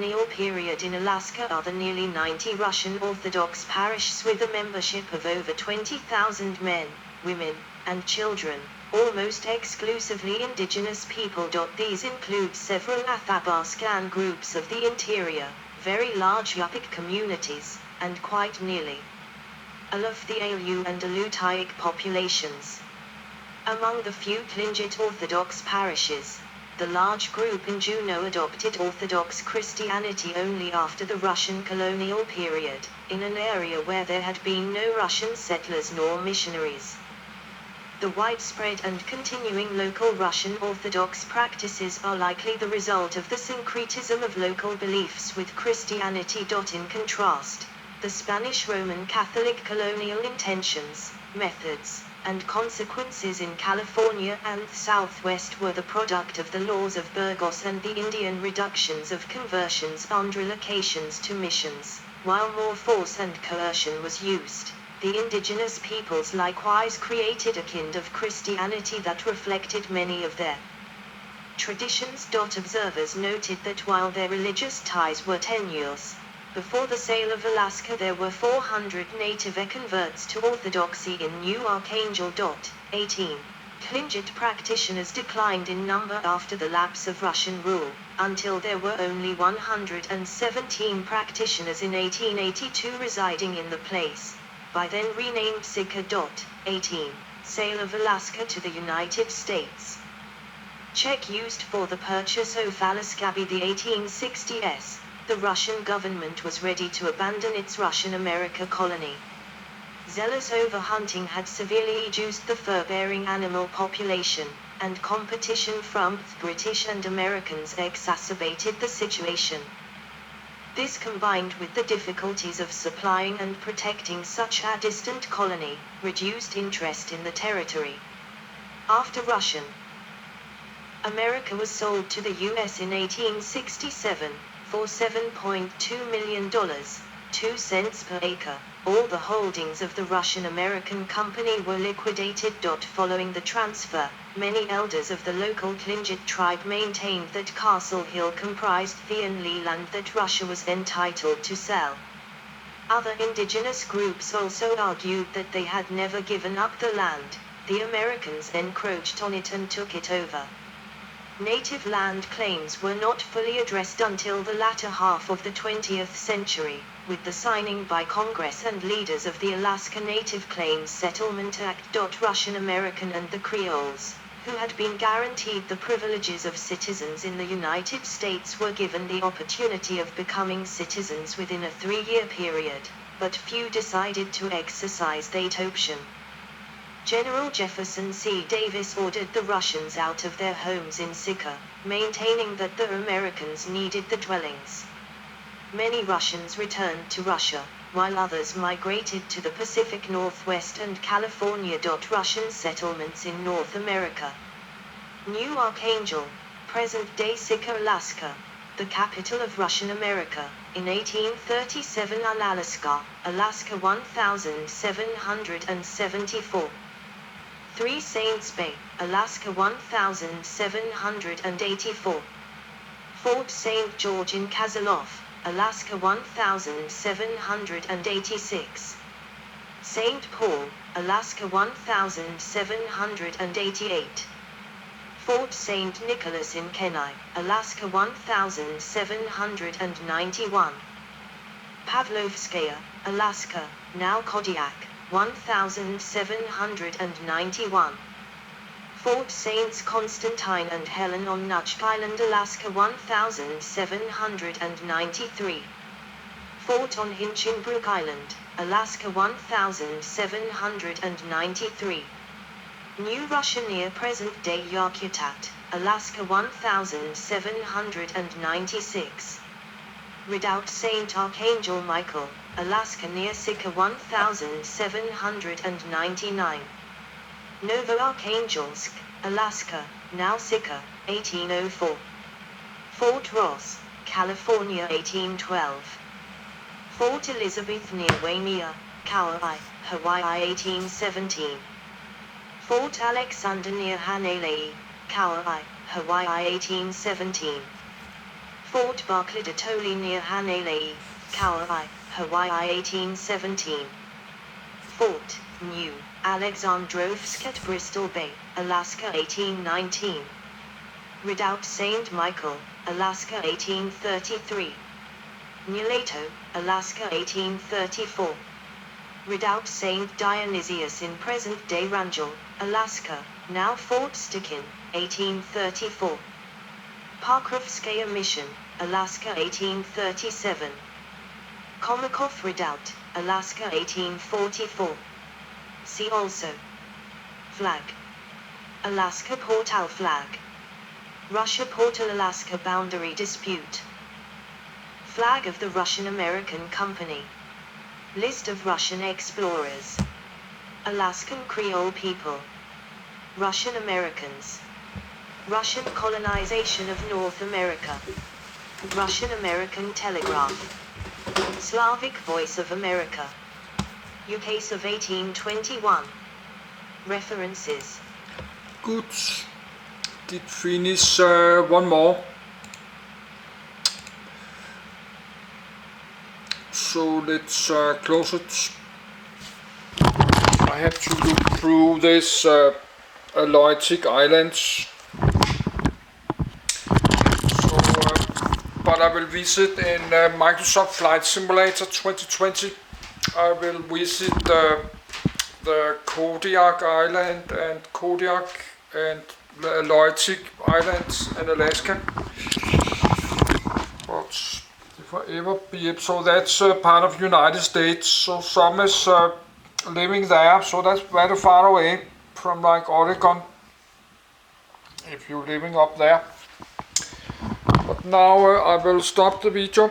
colonial period in Alaska are the nearly 90 Russian Orthodox parishes with a membership of over 20,000 men, women, and children, almost exclusively indigenous people. These include several Athabascan groups of the interior, very large Yupik communities, and quite nearly all of the Aleut and Alutiiq populations. Among the few Tlingit Orthodox parishes, the large group in Juneau adopted Orthodox Christianity only after the Russian colonial period, in an area where there had been no Russian settlers nor missionaries. The widespread and continuing local Russian Orthodox practices are likely the result of the syncretism of local beliefs with Christianity. In contrast, the Spanish Roman Catholic colonial intentions, methods, and consequences in California and the Southwest were the product of the laws of Burgos and the Indian reductions of conversions and relocations to missions. While more force and coercion was used, the indigenous peoples likewise created a kind of Christianity that reflected many of their traditions. Observers noted that while their religious ties were tenuous, before the sale of Alaska there were 400 native converts to Orthodoxy in New Archangel. 18. Tlingit practitioners declined in number after the lapse of Russian rule, until there were only 117 practitioners in 1882 residing in the place, by then renamed Sitka. 18. Sale of Alaska to the United States. Check used for the purchase of Alaska. The 1860s. The Russian government was ready to abandon its Russian America colony. Zealous overhunting had severely reduced the fur-bearing animal population, and competition from British and Americans exacerbated the situation. This, combined with the difficulties of supplying and protecting such a distant colony, reduced interest in the territory. After Russian America was sold to the U.S. in 1867, for $7.2 million, 2 cents per acre, all the holdings of the Russian American company were liquidated. Following the transfer, many elders of the local Tlingit tribe maintained that Castle Hill comprised the only land that Russia was entitled to sell. Other indigenous groups also argued that they had never given up the land, the Americans encroached on it and took it over. Native land claims were not fully addressed until the latter half of the 20th century, with the signing by Congress and leaders of the Alaska Native Claims Settlement Act. Russian American and the Creoles, who had been guaranteed the privileges of citizens in the United States, were given the opportunity of becoming citizens within a 3-year period, but few decided to exercise that option. General Jefferson C. Davis ordered the Russians out of their homes in Sitka, maintaining that the Americans needed the dwellings. Many Russians returned to Russia, while others migrated to the Pacific Northwest and California. Russian settlements in North America. New Archangel, present-day Sitka, Alaska, the capital of Russian America, in 1837. Alaska 1774. 3 Saints Bay, Alaska 1784. Fort St. George in Kazaloff, Alaska 1786. St. Paul, Alaska 1788. Fort St. Nicholas in Kenai, Alaska 1791. Pavlovskaya, Alaska, now Kodiak, 1791. Fort Saints Constantine and Helen on Nutchk Island, Alaska 1793. Fort on Hinchinbrook Island, Alaska 1793. New Russia near present-day Yakutat, Alaska 1796. Redoubt St. Archangel Michael, Alaska near Sitka 1799. Novo-Archangelsk, Alaska, now Sitka, 1804. Fort Ross, California 1812. Fort Elizabeth near Waimea, Kauai, Hawaii 1817. Fort Alexander near Hanalei, Kauai, Hawaii 1817. Fort Barclay de Tolly near Hanalei, Kauai, Hawaii 1817. Fort New Alexandrovsk at Bristol Bay, Alaska 1819. Redoubt St. Michael, Alaska 1833. Nulato, Alaska 1834. Redoubt St. Dionysius in present-day Wrangell, Alaska, now Fort Stikine, 1834. Pakrovskaya Mission, Alaska 1837. Komikov Redoubt, Alaska 1844. See also. Flag. Alaska Portal Flag. Russia Portal Alaska Boundary Dispute. Flag of the Russian-American Company. List of Russian explorers. Alaskan Creole people. Russian Americans. Russian colonization of North America. Russian American Telegraph. Slavic Voice of America. UCASE of 1821. References. Good. Did finish one more. So let's close it. I have to look through this Aleutian Islands. So, but I will visit in Microsoft Flight Simulator 2020. I will visit the Kodiak Island and Kodiak and the Aleutian Islands and Alaska. But if I ever be, so that's part of United States. So some is living there, so that's very far away from like Oregon, if you're living up there. But now I will stop the video.